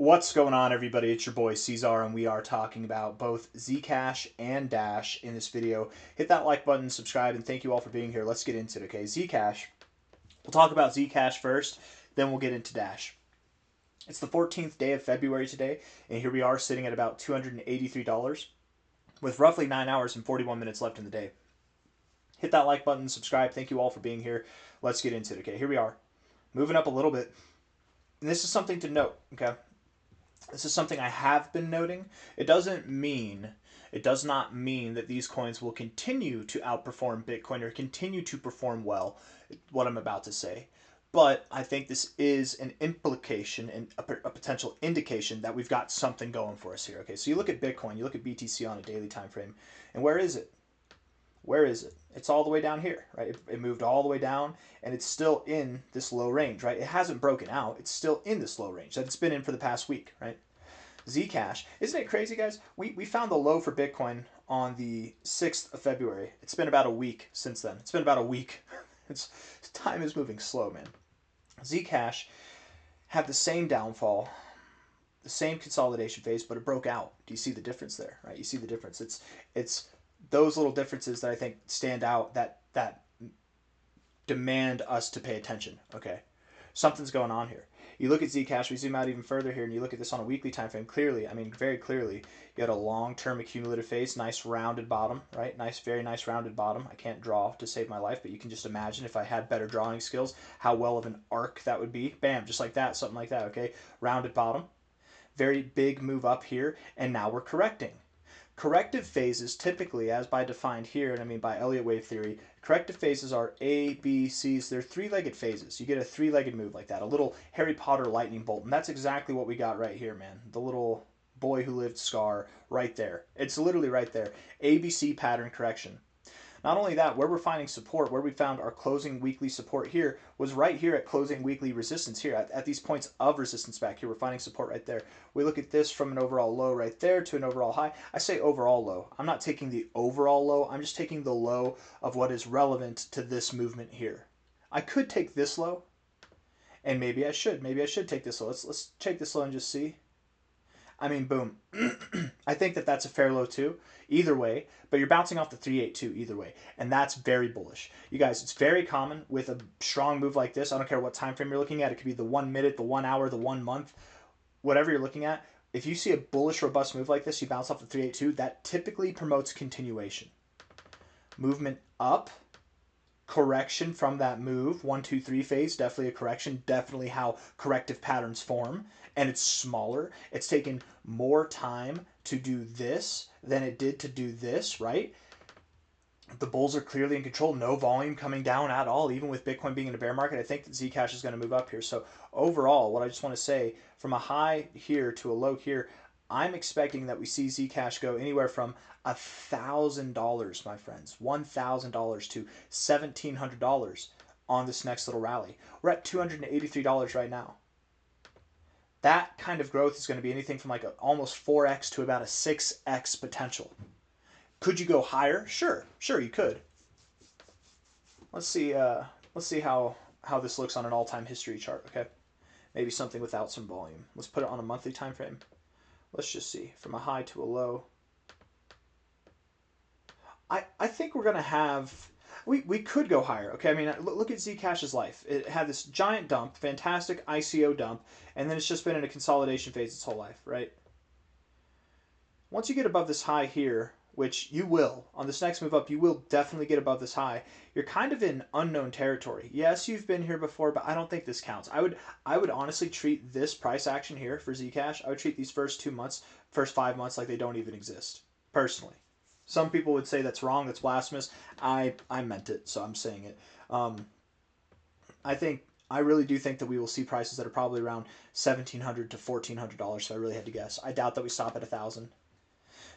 What's going on, everybody? It's your boy C-Zar, and we are talking about both Zcash and Dash in this video. Hit that like button, subscribe, and thank you all for being here. Let's get into it, okay? Zcash. We'll talk about Zcash first, then we'll get into Dash. It's the 14th day of February today, and here we are sitting at about $283 with roughly 9 hours and 41 minutes left in the day. Hit that like button, subscribe. Thank you all for being here. Let's get into it, okay? Here we are, moving up a little bit. And this is something to note, okay? This is something I have been noting. It does not mean that these coins will continue to outperform Bitcoin or continue to perform well, what I'm about to say. But I think this is an implication and a potential indication that we've got something going for us here. Okay, so you look at Bitcoin, you look at BTC on a daily time frame, and where is it? Where is it? It's all the way down here, right? It moved all the way down, and it's still in this low range, right? It hasn't broken out. It's still in this low range that it's been in for the past week, right? Zcash. Isn't it crazy, guys? We found the low for Bitcoin on the 6th of February. It's been about a week since then. It's been about a week. Time is moving slow, man. Zcash had the same downfall, the same consolidation phase, but it broke out. Do you see the difference there, right? You see the difference. It's those little differences that I think stand out that demand us to pay attention. Okay, something's going on here. You look at Zcash, we zoom out even further here, and you look at this on a weekly time frame. Clearly, I mean, very clearly, you had a long-term accumulative phase, nice rounded bottom, right? Nice, very nice rounded bottom. I can't draw to save my life, but you can just imagine if I had better drawing skills, how well of an arc that would be. Bam, just like that, something like that, okay? Rounded bottom. Very big move up here, and now we're correcting. Corrective phases typically, as by defined here, and I mean by Elliott wave theory, corrective phases are A, B, C's. They're three-legged phases. You get a three-legged move like that, a little Harry Potter lightning bolt, and that's exactly what we got right here, man. The little boy who lived scar right there. It's literally right there. ABC pattern correction. Not only that, where we're finding support, where we found our closing weekly support here, was right here at closing weekly resistance here, at these points of resistance back here. We're finding support right there. We look at this from an overall low right there to an overall high. I say overall low. I'm not taking the overall low. I'm just taking the low of what is relevant to this movement here. I could take this low, and maybe I should. Maybe I should take this low. Let's take this low and just see. I mean, boom. I think that that's a fair low too, either way, but you're bouncing off the 382 either way, and that's very bullish. You guys, it's very common with a strong move like this. I don't care what time frame you're looking at. It could be the 1 minute, the 1 hour, the 1 month, whatever you're looking at. If you see a bullish, robust move like this, you bounce off the 382, that typically promotes continuation. Movement up, correction from that move, 1, 2, 3 phase, definitely a correction, definitely how corrective patterns form, and it's smaller. It's taken more time to do this than it did to do this, right? The bulls are clearly in control, no volume coming down at all, even with Bitcoin being in a bear market. I think that Zcash is going to move up here. So overall, what I just want to say, from a high here to a low here, I'm expecting that we see Zcash go anywhere from $1,000, my friends, $1,000 to $1,700 on this next little rally. We're at $283 right now. That kind of growth is going to be anything from like almost 4x to about a 6x potential. Could you go higher? Sure, you could. Let's see how this looks on an all-time history chart. Okay, maybe something without some volume. Let's put it on a monthly time frame. Let's just see from a high to a low. I think we're gonna have. We could go higher, okay? I mean, look at Zcash's life. It had this giant dump, fantastic ICO dump, and then it's just been in a consolidation phase its whole life, right? Once you get above this high here, which you will, on this next move up, you will definitely get above this high, you're kind of in unknown territory. Yes, you've been here before, but I don't think this counts. I would honestly treat this price action here for Zcash, I would treat these first 2 months, first 5 months like they don't even exist, personally. Some people would say that's wrong, that's blasphemous. I meant it, so I'm saying it. I really do think that we will see prices that are probably around $1,700 to $1,400. So I really had to guess. I doubt that we stop at 1,000.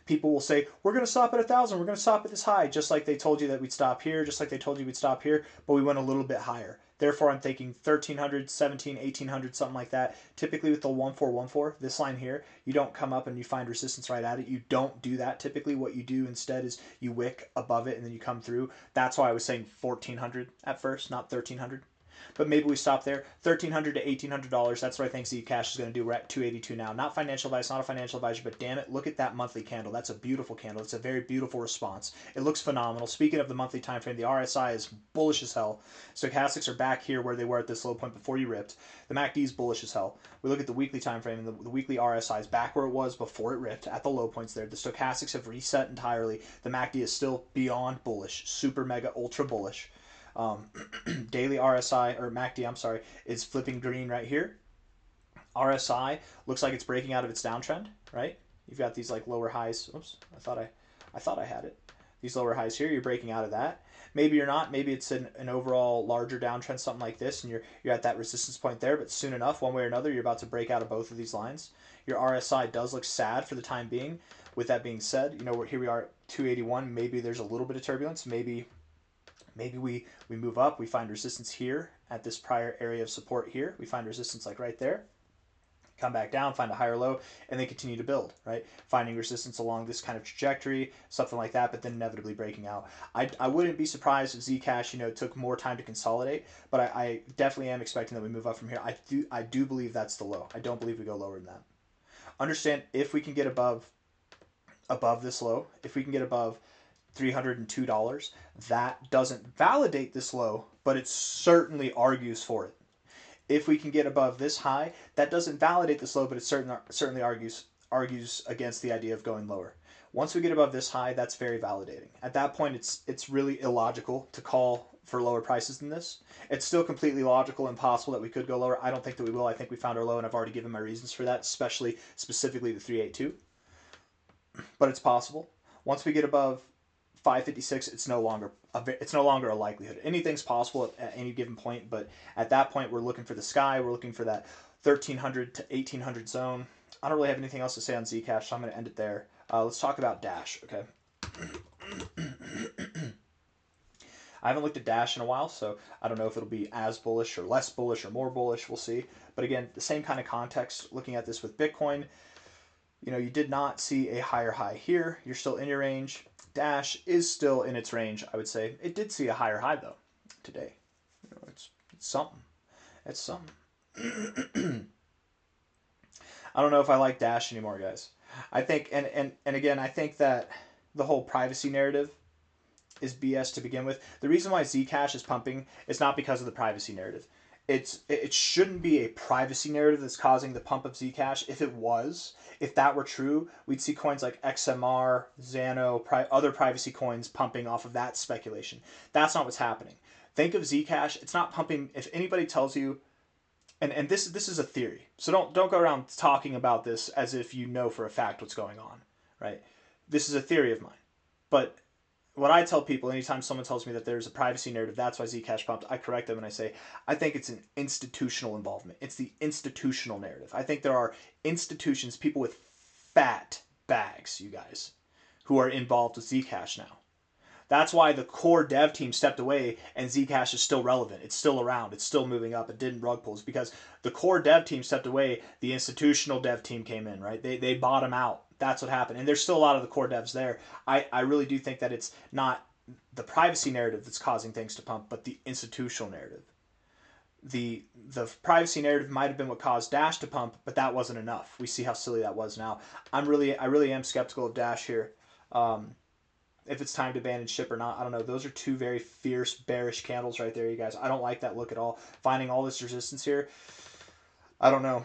People will say, we're going to stop at 1,000. We're going to stop at this high, just like they told you that we'd stop here, just like they told you we'd stop here, but we went a little bit higher. Therefore, I'm thinking 1,300, 17, 1,800, something like that. Typically with the 1414, this line here, you don't come up and you find resistance right at it. You don't do that. Typically what you do instead is you wick above it and then you come through. That's why I was saying 1,400 at first, not 1,300. But maybe we stop there. $1,300 to $1,800. That's what I think Zcash is going to do. We're at 282 now. Not financial advice, not a financial advisor, but damn it, look at that monthly candle. That's a beautiful candle. It's a very beautiful response. It looks phenomenal. Speaking of the monthly time frame, the RSI is bullish as hell. Stochastics are back here where they were at this low point before you ripped. The MACD is bullish as hell. We look at the weekly time frame, and the weekly RSI is back where it was before it ripped at the low points there. The stochastics have reset entirely. The MACD is still beyond bullish, super mega ultra bullish. Daily RSI, or MACD, I'm sorry, is flipping green right here. RSI looks like it's breaking out of its downtrend, right? You've got these like lower highs. Oops, I thought I had it. These lower highs here, you're breaking out of that. Maybe you're not. Maybe it's an overall larger downtrend, something like this, and you're at that resistance point there. But soon enough, one way or another, you're about to break out of both of these lines. Your RSI does look sad for the time being. With that being said, here we are at 281. Maybe there's a little bit of turbulence. Maybe we move up. We find resistance here at this prior area of support here. We find resistance like right there. Come back down, find a higher low, and then continue to build, right? Finding resistance along this kind of trajectory, something like that, but then inevitably breaking out. I wouldn't be surprised if Zcash, took more time to consolidate, but I definitely am expecting that we move up from here. I do believe that's the low. I don't believe we go lower than that. Understand, if we can get above this low, if we can get above $302, that doesn't validate this low, but it certainly argues for it. If we can get above this high, that doesn't validate this low, but it certainly argues against the idea of going lower. Once we get above this high, that's very validating. At that point, it's really illogical to call for lower prices than this. It's still completely logical and possible that we could go lower. I don't think that we will. I think we found our low, and I've already given my reasons for that, specifically the 382. But it's possible. Once we get above 556, it's no longer a likelihood. Anything's possible at any given point, but at that point, we're looking for the sky. We're looking for that 1300 to 1800 zone. I don't really have anything else to say on Zcash, so I'm going to end it there. Let's talk about Dash, okay? I haven't looked at Dash in a while, so I don't know if it'll be as bullish or less bullish or more bullish. We'll see. But again, the same kind of context, looking at this with Bitcoin, you did not see a higher high here. You're still in your range. Dash is still in its range, I would say. It did see a higher high, though, today. It's something. It's something. I don't know if I like Dash anymore, guys. I think, and again, I think that the whole privacy narrative is BS to begin with. The reason why Zcash is pumping is not because of the privacy narrative. It shouldn't be a privacy narrative that's causing the pump of Zcash. If that were true, we'd see coins like XMR, Xano, other privacy coins pumping off of that speculation. That's not what's happening. Think of Zcash. It's not pumping. If anybody tells you, and this is a theory, so don't go around talking about this as if you know for a fact what's going on, right? This is a theory of mine, but what I tell people anytime someone tells me that there's a privacy narrative, that's why Zcash pumped, I correct them and I say, I think it's an institutional involvement. It's the institutional narrative. I think there are institutions, people with fat bags, you guys, who are involved with Zcash now. That's why the core dev team stepped away and Zcash is still relevant. It's still around. It's still moving up. It didn't rug pulls because the core dev team stepped away. The institutional dev team came in, right? They bought them out. That's what happened. And there's still a lot of the core devs there. I really do think that it's not the privacy narrative that's causing things to pump, but the institutional narrative. The privacy narrative might have been what caused Dash to pump, but that wasn't enough. We see how silly that was now. I really am skeptical of Dash here. If it's time to ban and ship or not, I don't know. Those are two very fierce, bearish candles right there, you guys. I don't like that look at all. Finding all this resistance here, I don't know.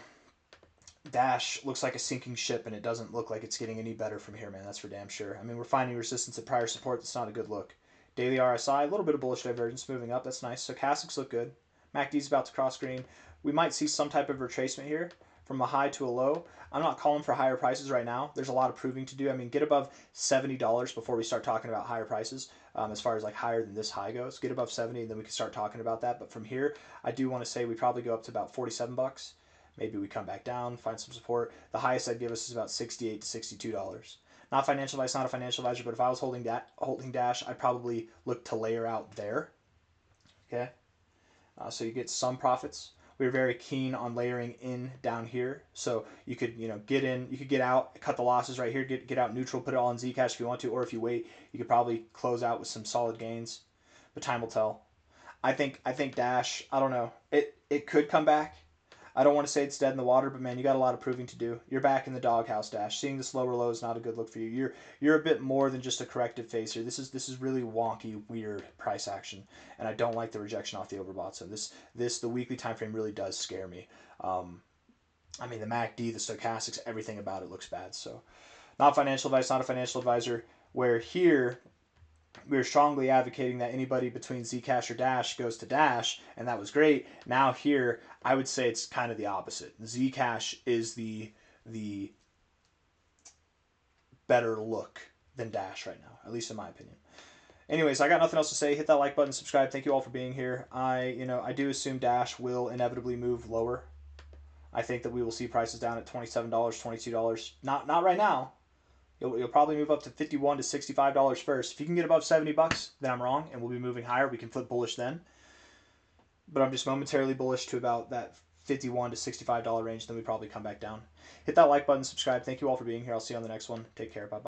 Dash looks like a sinking ship, and it doesn't look like it's getting any better from here, man. That's for damn sure. I mean, we're finding resistance at prior support. That's not a good look. Daily RSI, a little bit of bullish divergence moving up. That's nice. Stochastics look good. MACD's about to cross green. We might see some type of retracement here from a high to a low. I'm not calling for higher prices right now. There's a lot of proving to do. I mean, get above $70 before we start talking about higher prices. As far as like higher than this high goes, get above 70 and then we can start talking about that. But from here, I do want to say we probably go up to about 47 bucks. Maybe we come back down, find some support. The highest I'd give us is about $68 to $62. Not financial advice, not a financial advisor, but if I was holding Dash, I'd probably look to layer out there. Okay, so you get some profits. We were very keen on layering in down here, so you could get in, you could get out, cut the losses right here, get out neutral, put it all in Zcash if you want to, or if you wait, you could probably close out with some solid gains. But time will tell. I think Dash, I don't know. It could come back. I don't want to say it's dead in the water, but man, you got a lot of proving to do. You're back in the doghouse, Dash. Seeing this lower low is not a good look for you. You're a bit more than just a corrective phase here. This is really wonky, weird price action, and I don't like the rejection off the overbought. So the weekly time frame really does scare me. I mean, the MACD, the stochastics, everything about it looks bad. So, not financial advice, not a financial advisor. Where here we're strongly advocating that anybody between Zcash or Dash goes to Dash, and that was great. Now here, I would say it's kind of the opposite. Zcash is the better look than Dash right now, at least in my opinion. Anyways, I got nothing else to say. Hit that like button, subscribe. Thank you all for being here. I do assume Dash will inevitably move lower. I think that we will see prices down at $27, $22. Not right now. You'll probably move up to $51 to $65 first. If you can get above $70, then I'm wrong, and we'll be moving higher. We can flip bullish then. But I'm just momentarily bullish to about that $51 to $65 range. Then we probably come back down. Hit that like button, subscribe. Thank you all for being here. I'll see you on the next one. Take care. Bye-bye.